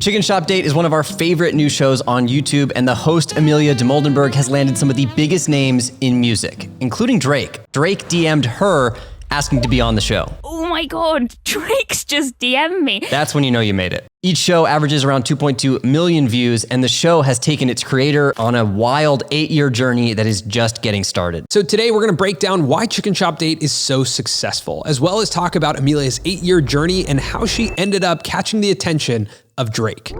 Chicken Shop Date is one of our favorite new shows on YouTube, and the host, Amelia Dimoldenberg, has landed some of the biggest names in music, including Drake. Drake DM'd her asking to be on the show. Oh my God, Drake's just DM'd me. That's when you know you made it. Each show averages around 2.2 million views, and the show has taken its creator on a wild 8-year journey that is just getting started. So today we're gonna break down why Chicken Shop Date is so successful, as well as talk about Amelia's 8-year journey and how she ended up catching the attention of Drake.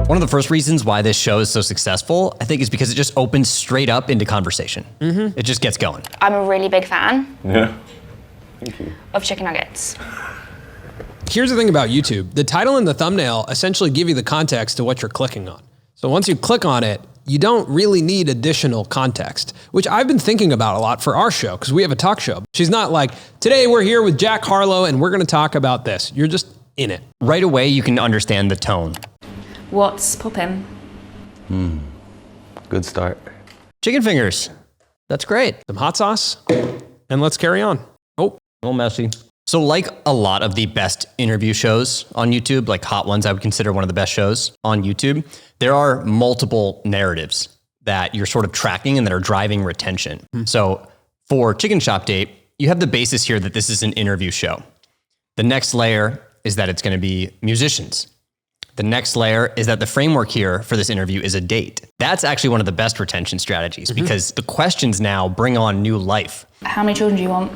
One of the first reasons why this show is so successful, I think, is because it just opens straight up into conversation. It just gets going. I'm a really big fan Thank you. of chicken nuggets. Here's the thing about YouTube. The title and the thumbnail essentially give you the context to what you're clicking on. So once you click on it, you don't really need additional context, which I've been thinking about a lot for our show, because we have a talk show. She's not like, today we're here with Jack Harlow and we're gonna talk about this. You're just in it. Right away, you can understand the tone. What's poppin'? Good start. Chicken fingers. That's great. Some hot sauce, and let's carry on. Oh, A little messy. So like a lot of the best interview shows on YouTube, like Hot Ones, I would consider one of the best shows on YouTube, there are multiple narratives that you're sort of tracking and that are driving retention. So for Chicken Shop Date, you have the basis here that this is an interview show. The next layer is that it's going to be musicians. The next layer is that the framework here for this interview is a date. That's actually one of the best retention strategies because the questions now bring on new life. How many children do you want?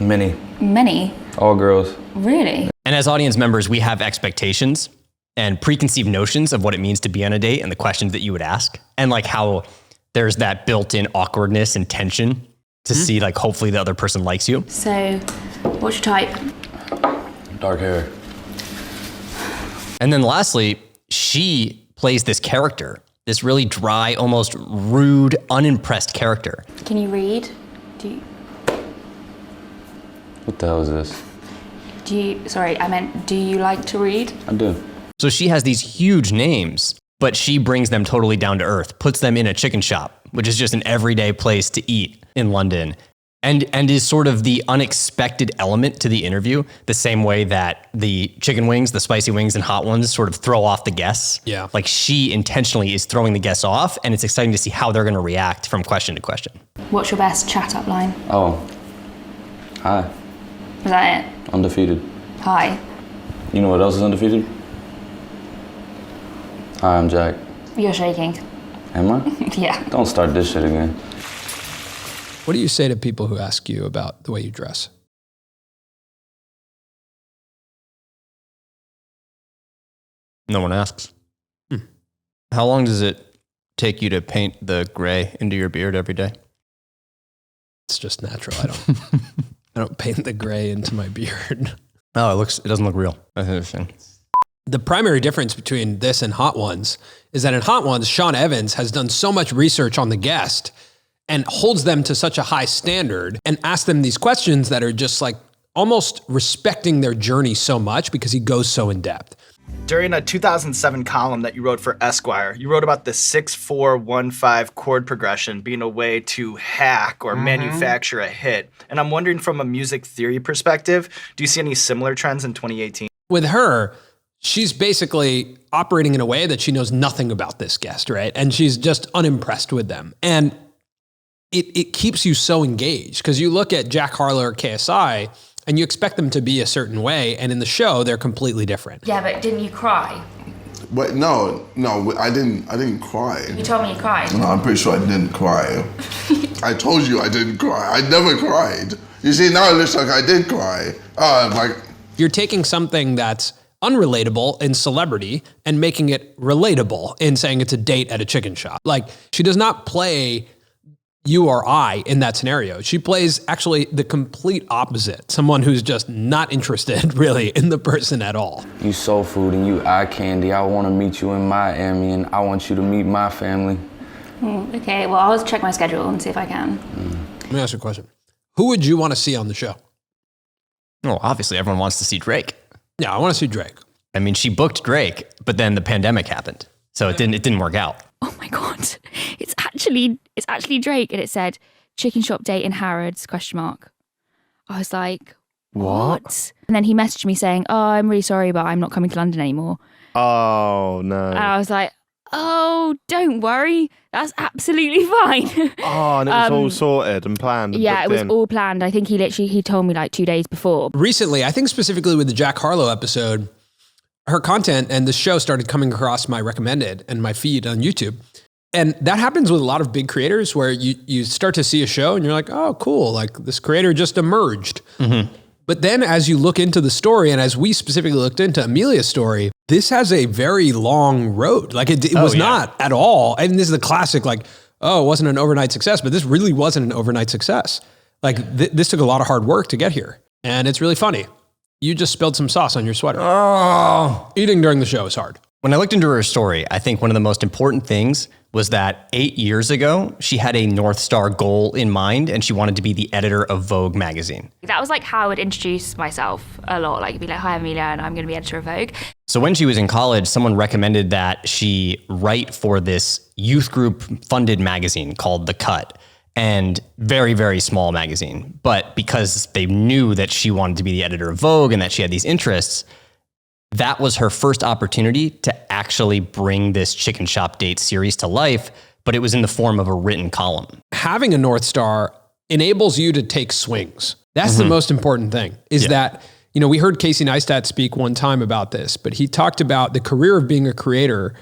Many. Many? All girls. Really? And as audience members, we have expectations and preconceived notions of what it means to be on a date and the questions that you would ask. And like how there's that built-in awkwardness and tension to see like hopefully the other person likes you. So, what's your type? Dark hair. And then lastly, she plays this character, this really dry, almost rude, unimpressed character. Can you read? What the hell is this? Do you like to read? I do. So she has these huge names, but she brings them totally down to earth, puts them in a chicken shop, which is just an everyday place to eat in London, and is sort of the unexpected element to the interview, the same way that the chicken wings, the spicy wings and hot ones sort of throw off the guests. Yeah. Like she intentionally is throwing the guests off, and it's exciting to see how they're going to react from question to question. What's your best chat up line? Oh. Hi. Is that it? Undefeated. Hi. You know what else is undefeated? Hi, I'm Jack. You're shaking. Am I? Yeah. Don't start this shit again. what do you say to people who ask you about the way you dress? No one asks. How long does it take you to paint the gray into your beard every day? It's just natural. I don't paint the gray into my beard. Oh, it doesn't look real. That's interesting. The primary difference between this and Hot Ones is that in Hot Ones, Sean Evans has done so much research on the guest and holds them to such a high standard and asks them these questions that are just like almost respecting their journey so much because he goes so in depth. During a 2007 column that you wrote for Esquire, you wrote about the 6-4-1-5 chord progression being a way to hack or manufacture a hit. And I'm wondering, from a music theory perspective, do you see any similar trends in 2018? With her, she's basically operating in a way that she knows nothing about this guest, right? And she's just unimpressed with them. And it keeps you so engaged because you look at Jack Harlow or KSI and you expect them to be a certain way, and in the show, they're completely different. Yeah, but didn't you cry? But no, I didn't cry. You told me you cried. No, I'm pretty sure I didn't cry. I told you I didn't cry. I never cried. You see, now it looks like I did cry. You're taking something that's unrelatable in celebrity and making it relatable in saying it's a date at a chicken shop. Like, she does not play you or I in that scenario. She plays actually the complete opposite. Someone who's just not interested really in the person at all. You soul food and you eye candy. I want to meet you in Miami and I want you to meet my family. Okay, well, I'll check my schedule and see if I can. Let me ask you a question. Who would you want to see on the show? Well, obviously everyone wants to see Drake. Yeah, I want to see Drake. I mean, she booked Drake, but then the pandemic happened. So it didn't work out. Oh my God. It's actually Drake. And it said, chicken shop date in Harrods, ? I was like, what? And then he messaged me saying, oh, I'm really sorry, but I'm not coming to London anymore. Oh, no. And I was like, oh, don't worry. That's absolutely fine. Oh, and it was all sorted and planned. And Yeah, it was in. all planned. I think he told me like 2 days before. Recently, I think specifically with the Jack Harlow episode, her content and the show started coming across my recommended and my feed on YouTube. And that happens with a lot of big creators where you start to see a show and you're like, oh, cool. Like this creator just emerged. Mm-hmm. But then as you look into the story, and as we specifically looked into Amelia's story, this has a very long road. Like it was not at all. And this is the classic, like, oh, it wasn't an overnight success, but this really wasn't an overnight success. Like this took a lot of hard work to get here. And it's really funny. You just spilled some sauce on your sweater. Oh. Eating during the show is hard. When I looked into her story, I think one of the most important things was that 8 years ago, she had a North Star goal in mind and she wanted to be the editor of Vogue magazine. That was like how I would introduce myself a lot. Like, be like, hi, Amelia, and I'm going to be editor of Vogue. So when she was in college, someone recommended that she write for this youth group funded magazine called The Cut. And very, very small magazine. But because they knew that she wanted to be the editor of Vogue and that she had these interests, that was her first opportunity to actually bring this Chicken Shop Date series to life, but it was in the form of a written column. Having a North Star enables you to take swings. That's the most important thing, is that, you know, we heard Casey Neistat speak one time about this, but he talked about the career of being a creator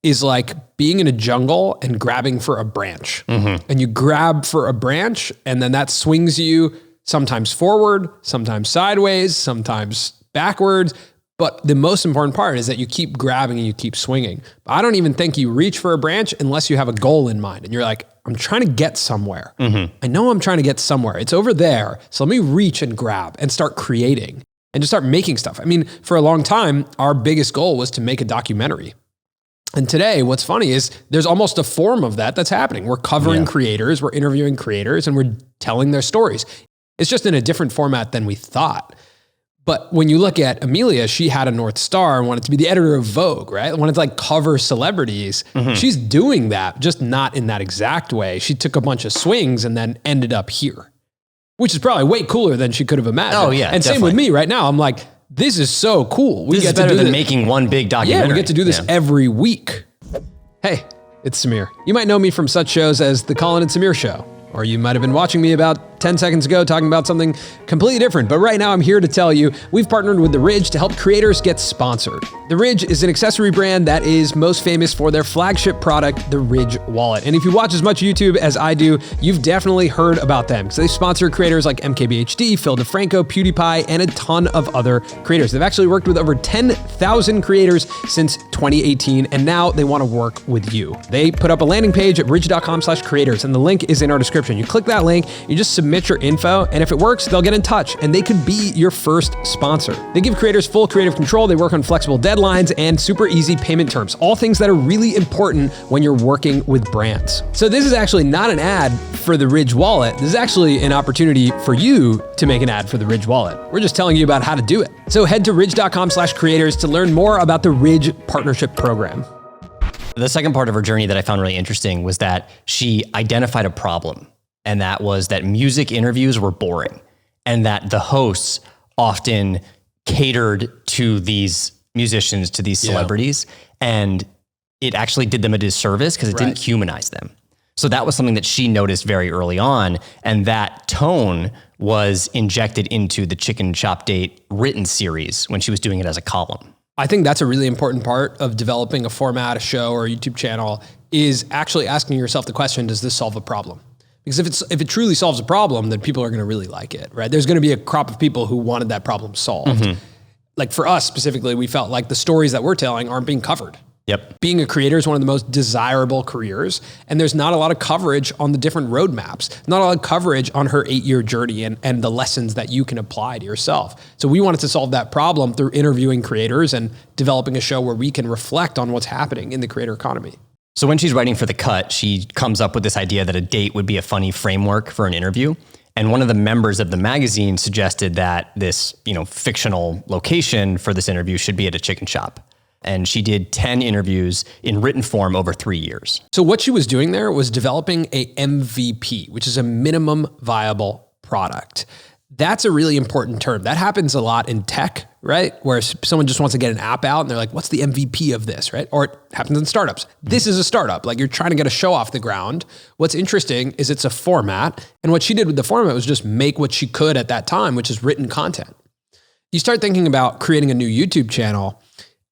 is like being in a jungle and grabbing for a branch. And you grab for a branch and then that swings you sometimes forward, sometimes sideways, sometimes backwards. But the most important part is that you keep grabbing and you keep swinging. I don't even think you reach for a branch unless you have a goal in mind. And you're like, I'm trying to get somewhere. I know I'm trying to get somewhere. It's over there. So let me reach and grab and start creating and just start making stuff. I mean, for a long time, our biggest goal was to make a documentary. And today, what's funny is there's almost a form of that that's happening. We're covering creators, we're interviewing creators, and we're telling their stories. It's just in a different format than we thought. But when you look at Amelia, she had a North Star and wanted to be the editor of Vogue, right? Wanted to like cover celebrities. She's doing that, just not in that exact way. She took a bunch of swings and then ended up here, which is probably way cooler than she could have imagined. Oh, yeah, and definitely. same with me right now. I'm like, this is so cool. This is better than making one big documentary. Yeah, we get to do this every week. Hey, it's Samir. You might know me from such shows as The Colin and Samir Show, or you might have been watching me about 10 seconds ago talking about something completely different. But right now I'm here to tell you, we've partnered with The Ridge to help creators get sponsored. The Ridge is an accessory brand that is most famous for their flagship product, the Ridge Wallet. And if you watch as much YouTube as I do, you've definitely heard about them because they sponsor creators like MKBHD, Phil DeFranco, PewDiePie, and a ton of other creators. They've actually worked with over 10,000 creators since 2018, and now they want to work with you. They put up a landing page at ridge.com/creators, and the link is in our description. You click that link, you just submit your info, and if it works, they'll get in touch, and they could be your first sponsor. They give creators full creative control, they work on flexible deadlines, and super easy payment terms, all things that are really important when you're working with brands. So this is actually not an ad for the Ridge Wallet. This is actually an opportunity for you to make an ad for the Ridge Wallet. We're just telling you about how to do it. So head to ridge.com/creators to learn more about the Ridge Partnership Program. The second part of her journey that I found really interesting was that she identified a problem, and that was that music interviews were boring, and that the hosts often catered to these musicians, to these celebrities, and it actually did them a disservice because it didn't humanize them. So that was something that she noticed very early on, and that tone was injected into the Chicken Shop Date written series when she was doing it as a column. I think that's a really important part of developing a format, a show, or a YouTube channel is actually asking yourself the question, does this solve a problem? Because if it truly solves a problem, then people are going to really like it, right? There's going to be a crop of people who wanted that problem solved. Like for us specifically, we felt like the stories that we're telling aren't being covered. Being a creator is one of the most desirable careers, and there's not a lot of coverage on the different roadmaps, not a lot of coverage on her 8-year journey and the lessons that you can apply to yourself. So we wanted to solve that problem through interviewing creators and developing a show where we can reflect on what's happening in the creator economy. So when she's writing for The Cut, she comes up with this idea that a date would be a funny framework for an interview. And one of the members of the magazine suggested that this, fictional location for this interview should be at a chicken shop. And she did 10 interviews in written form over 3 years. So what she was doing there was developing a MVP, which is a minimum viable product. That's a really important term. That happens a lot in tech, right? Where someone just wants to get an app out and they're like, what's the MVP of this, right? Or it happens in startups. This is a startup. Like, you're trying to get a show off the ground. What's interesting is it's a format. And what she did with the format was just make what she could at that time, which is written content. You start thinking about creating a new YouTube channel.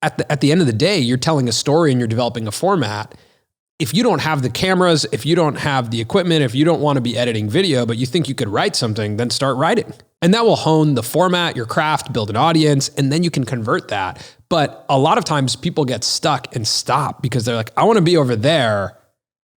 At the end of the day, you're telling a story and you're developing a format. If you don't have the cameras, if you don't have the equipment, if you don't want to be editing video, but you think you could write something, then start writing. And that will hone the format, your craft, build an audience, and then you can convert that. But a lot of times people get stuck and stop because they're like, I want to be over there,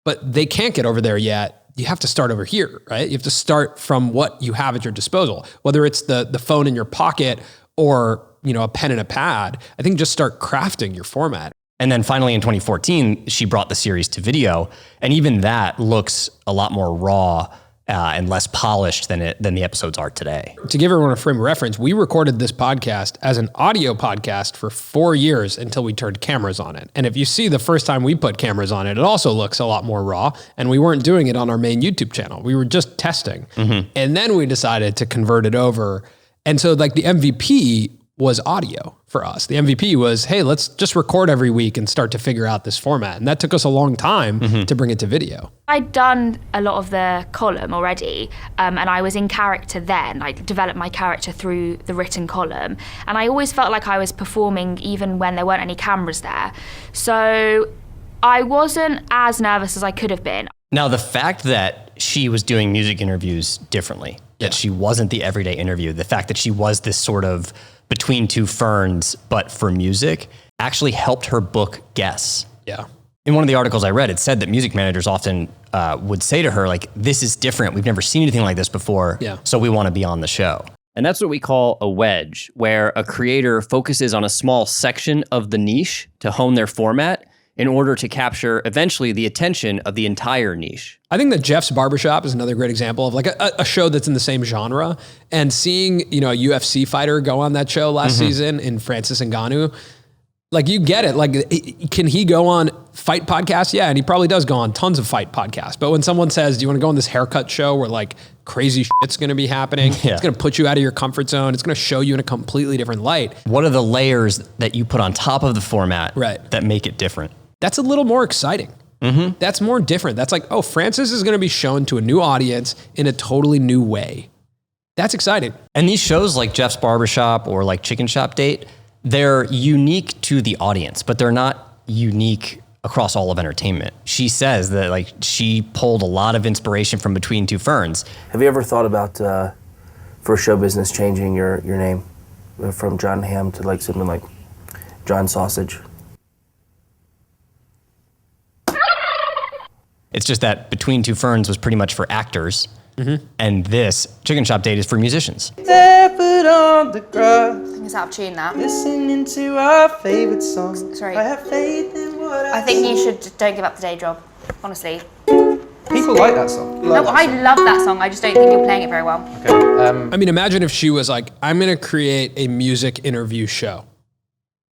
but they can't get over there yet. You have to start over here, right? You have to start from what you have at your disposal, whether it's the phone in your pocket or, you know, a pen and a pad. I think just start crafting your format. And then finally in 2014, she brought the series to video. And even that looks a lot more raw and less polished than the episodes are today. To give everyone a frame of reference, we recorded this podcast as an audio podcast for 4 years until we turned cameras on it. And if you see the first time we put cameras on it, it also looks a lot more raw. And we weren't doing it on our main YouTube channel. We were just testing. And then we decided to convert it over. And so like the MVP was audio for us. The MVP was, hey, let's just record every week and start to figure out this format. And that took us a long time to bring it to video. I'd done a lot of the column already, and I was in character then. I developed my character through the written column. And I always felt like I was performing even when there weren't any cameras there. So I wasn't as nervous as I could have been. Now, the fact that she was doing music interviews differently, that she wasn't the everyday interview, the fact that she was this sort of between two ferns, but for music, actually helped her book guests. Yeah. In one of the articles I read, it said that music managers often would say to her, like, this is different. We've never seen anything like this before. Yeah. So we want to be on the show. And that's what we call a wedge, where a creator focuses on a small section of the niche to hone their format in order to capture eventually the attention of the entire niche. I think that Jeff's Barbershop is another great example of like a show that's in the same genre, and seeing, you know, a UFC fighter go on that show last season in Francis Ngannou, like, you get it. Like, can he go on fight podcasts? Yeah. And he probably does go on tons of fight podcasts. But when someone says, do you want to go on this haircut show where like crazy shit's going to be happening? Yeah. It's going to put you out of your comfort zone. It's going to show you in a completely different light. What are the layers that you put on top of the format that make it different? That's a little more exciting. That's more different. That's like, oh, Francis is going to be shown to a new audience in a totally new way. That's exciting. And these shows like Jeff's Barbershop or like Chicken Shop Date, they're unique to the audience, but they're not unique across all of entertainment. She says that like she pulled a lot of inspiration from Between Two Ferns. Have you ever thought about, for show business, changing your name from Jon Hamm to like something like John Sausage? It's just that Between Two Ferns was pretty much for actors, and this Chicken Shop Date is for musicians. Barefoot on the grass. I think it's out of tune, that. Listening to our favorite song. Sorry. I have faith in what I think you should don't give up the day job, honestly. People like that song. No, I love that song. I just don't think you're playing it very well. I mean, imagine if she was like, I'm going to create a music interview show,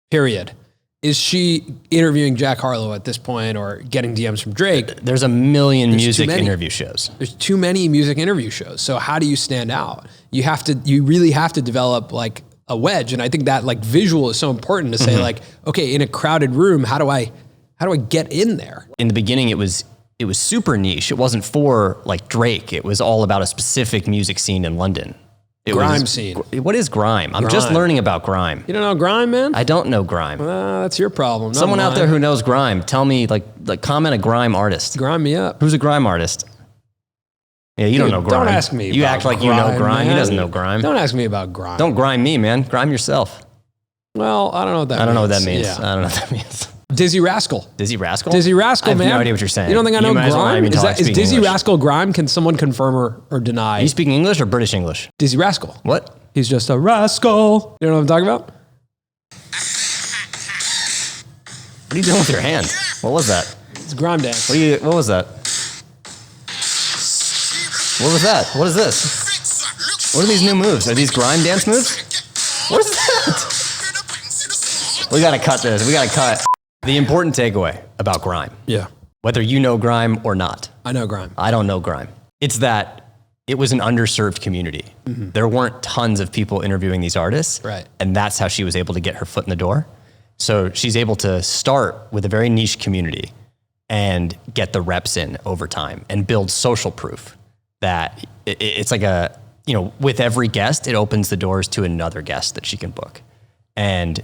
period. Is she interviewing Jack Harlow at this point or getting DMs from Drake? There's a million music interview shows. There's too many music interview shows. So how do you stand out? You really have to develop like a wedge. And I think that like visual is so important to say like, okay, in a crowded room, how do I get in there? In the beginning, it was super niche. It wasn't for like Drake. It was all about a specific music scene in London. Grime scene. What is grime? I'm just learning about grime. You don't know grime, man? I don't know grime. That's your problem. Not Someone mine. out there who knows grime, tell me, like comment a grime artist. Grime me up. Who's a grime artist? Yeah, you don't know grime. Don't ask me. You about act like grime, you know grime. Man. He doesn't know grime. Don't ask me about grime. Don't grime me, man. Grime yourself. Well, I don't know what that means. I don't know what that means. Yeah. I don't know what that means. Dizzy Rascal. Dizzy Rascal? Dizzy Rascal, I have man. no idea what you're saying. You don't think I know might as well not grime? even Is speak Dizzy English. Rascal grime? Can someone confirm or deny? Are you speaking English or British English? Dizzy Rascal. What? He's just a rascal. You know what I'm talking about? What are you doing with your hand? What was that? It's a grime dance. What was that? What was that? What is this? What are these new moves? Are these grime dance moves? What is that? We gotta cut this. We gotta cut. The important takeaway about grime. Yeah. Whether you know grime or not. I know grime. I don't know grime. It's that it was an underserved community. There weren't tons of people interviewing these artists. Right. And that's how she was able to get her foot in the door. So she's able to start with a very niche community and get the reps in over time and build social proof that it's like with every guest, it opens the doors to another guest that she can book. And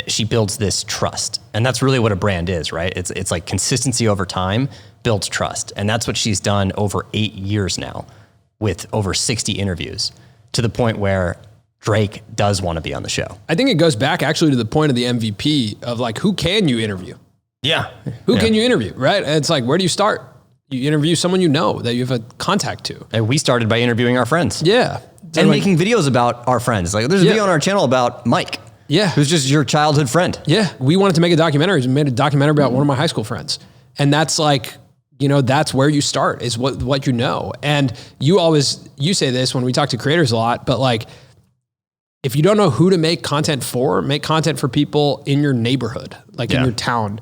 she builds this trust. And that's really what a brand is, right? It's like consistency over time builds trust. And that's what she's done over 8 years now with over 60 interviews, to the point where Drake does want to be on the show. I think it goes back actually to the point of the MVP of like, who can you interview? Yeah. Who can you interview, right? And it's like, where do you start? You interview someone you know that you have a contact to. And we started by interviewing our friends. Yeah. And making videos about our friends. Like there's a video on our channel about Mike. Yeah. Who's just your childhood friend. Yeah. We wanted to make a documentary. We made a documentary about one of my high school friends. And that's like, that's where you start, is what you know. And you say this when we talk to creators a lot, but like, if you don't know who to make content for people in your neighborhood, like in your town.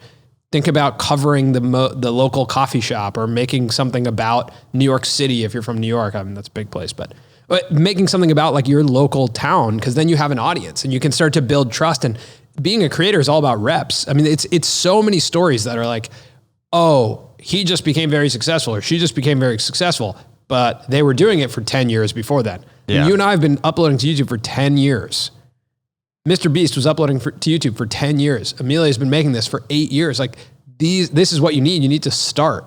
Think about covering the local coffee shop, or making something about New York City if you're from New York. I mean, that's a big place, but making something about like your local town, because then you have an audience and you can start to build trust. And being a creator is all about reps. I mean, it's so many stories that are like, oh, he just became very successful, or she just became very successful, but they were doing it for 10 years before that. Yeah. And you and I have been uploading to YouTube for 10 years. Mr. Beast was uploading to YouTube for 10 years. Amelia has been making this for 8 years. Like this is what you need. You need to start.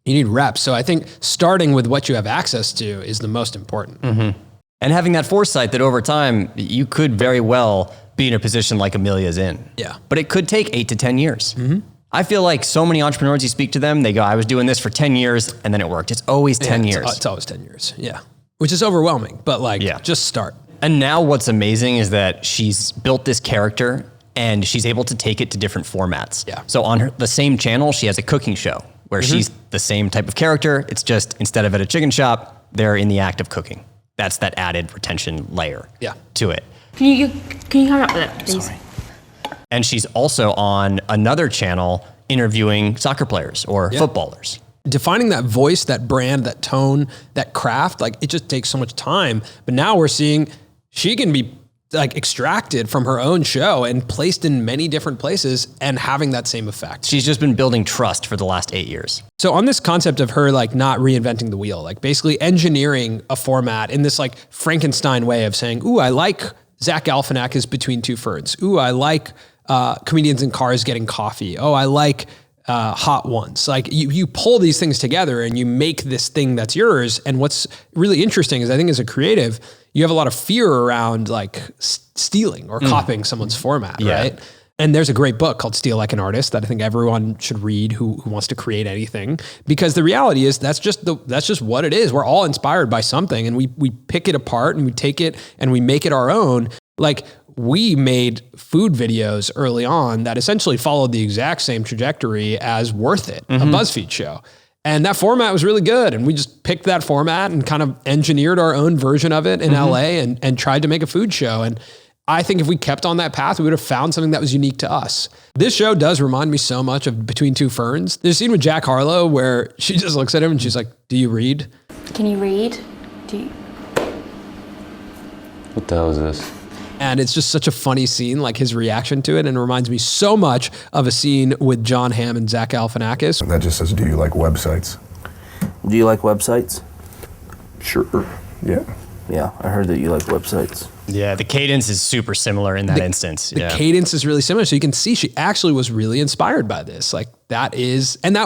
You need reps. So I think starting with what you have access to is the most important. Mm-hmm. And having that foresight that over time, you could very well be in a position like Amelia's in. Yeah. But it could take 8 to 10 years. Mm-hmm. I feel like so many entrepreneurs, you speak to them, they go, I was doing this for 10 years and then it worked. It's always 10 years. It's always 10 years. Yeah. Which is overwhelming, but just start. And now what's amazing is that she's built this character and she's able to take it to different formats. Yeah. So on the same channel, she has a cooking show where she's the same type of character. It's just instead of at a chicken shop, they're in the act of cooking. That's that added retention layer to it. Can you come up with it, please? Sorry. And she's also on another channel interviewing soccer players or footballers. Defining that voice, that brand, that tone, that craft, like it just takes so much time. But now we're seeing she can be like extracted from her own show and placed in many different places and having that same effect. She's just been building trust for the last 8 years. So on this concept of her like not reinventing the wheel, like basically engineering a format in this like Frankenstein way of saying, ooh, I like Zach Galifianakis between Two Ferns. Ooh, I like comedians in cars getting coffee. Oh, I like Hot Ones. Like you pull these things together and you make this thing that's yours. And what's really interesting is I think as a creative, you have a lot of fear around like stealing or copying someone's format, right? And there's a great book called Steal Like an Artist that I think everyone should read who wants to create anything, because the reality is that's just what it is. We're all inspired by something and we pick it apart and we take it and we make it our own. Like we made food videos early on that essentially followed the exact same trajectory as Worth It, a BuzzFeed show. And that format was really good. And we just picked that format and kind of engineered our own version of it in LA and tried to make a food show. And I think if we kept on that path, we would have found something that was unique to us. This show does remind me so much of Between Two Ferns. There's a scene with Jack Harlow where she just looks at him and she's like, do you read? Can you read? What the hell is this? And it's just such a funny scene, like his reaction to it. And it reminds me so much of a scene with Jon Hamm and Zach Galifianakis. That just says, do you like websites? Do you like websites? Sure, yeah. Yeah, I heard that you like websites. Yeah, the cadence is super similar in that instance. The cadence is really similar. So you can see she actually was really inspired by this. Like that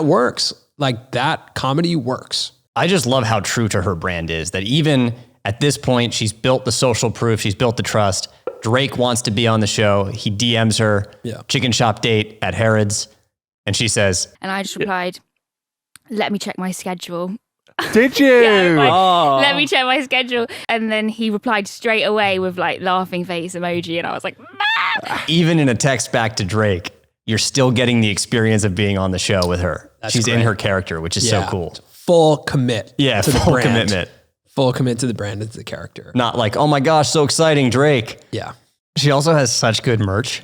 works. Like that comedy works. I just love how true to her brand is, that even at this point, she's built the social proof, she's built the trust. Drake wants to be on the show. He DMs her, chicken shop date at Harrods. And she says, and I just replied, let me check my schedule. Did you? Let me check my schedule. And then he replied straight away with like laughing face emoji. And I was like, even in a text back to Drake, you're still getting the experience of being on the show with her. She's in her character, which is so cool. Full commit. Yeah, to full the brand. commitment. Full commit to the brand and to the character. Not like, oh my gosh, so exciting, Drake. Yeah. She also has such good merch.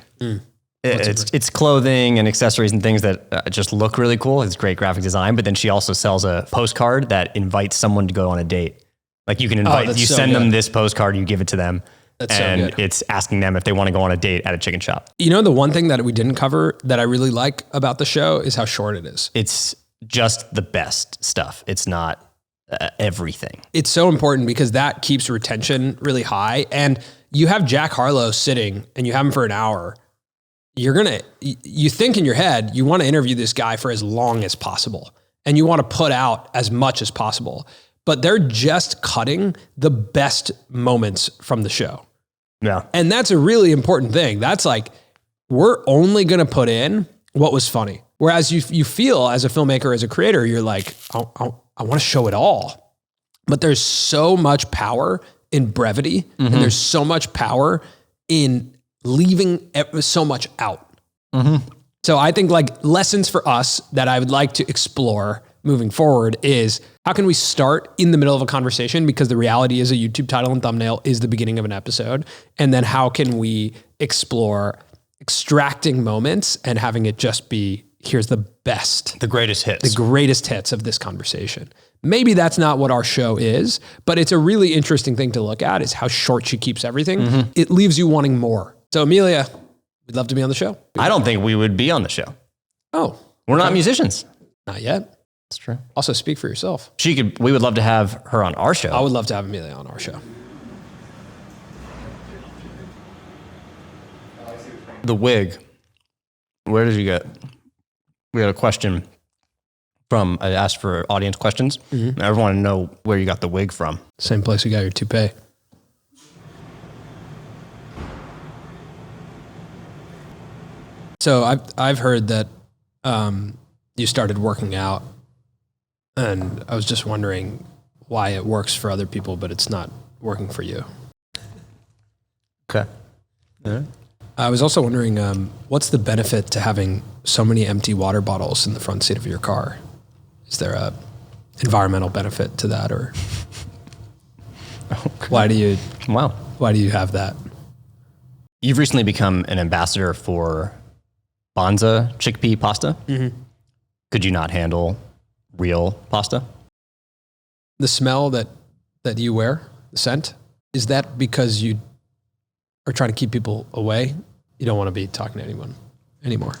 It's clothing and accessories and things that just look really cool. It's great graphic design, but then she also sells a postcard that invites someone to go on a date. Like you can invite, that's you so send them good. this postcard, you give it to them. That's so and good. it's asking them if they want to go on a date at a chicken shop. You know, the one thing that we didn't cover that I really like about the show is how short it is. It's just the best stuff. It's not everything. It's so important because that keeps retention really high. And you have Jack Harlow sitting and you have him for an hour. You think in your head, you want to interview this guy for as long as possible. And you want to put out as much as possible. But they're just cutting the best moments from the show. Yeah. And that's a really important thing. That's like, we're only going to put in what was funny. Whereas you feel as a filmmaker, as a creator, you're like, I want to show it all. But there's so much power in brevity, and there's so much power in leaving so much out. So I think like lessons for us that I would like to explore moving forward is how can we start in the middle of a conversation, because the reality is a YouTube title and thumbnail is the beginning of an episode. And then how can we explore extracting moments and having it just be, here's the best, The greatest hits of this conversation. Maybe that's not what our show is, but it's a really interesting thing to look at is how short she keeps everything. It leaves you wanting more. So Amelia, we'd love to be on the show. I don't think we would be on the show. Oh, We're not musicians. not yet. That's true. Also speak for yourself. We would love to have her on our show. I would love to have Amelia on our show. The wig. Where did you get? We had a question I asked for audience questions. I want to know where you got the wig from. Same place you got your toupee. So I've heard that you started working out, and I was just wondering why it works for other people, but it's not working for you. Okay. All right. I was also wondering, what's the benefit to having so many empty water bottles in the front seat of your car? Is there a environmental benefit to that, or why do you have that? You've recently become an ambassador for Banza chickpea pasta. Could you not handle real pasta? The smell that you wear, the scent, is that because you are trying to keep people away? You don't want to be talking to anyone anymore.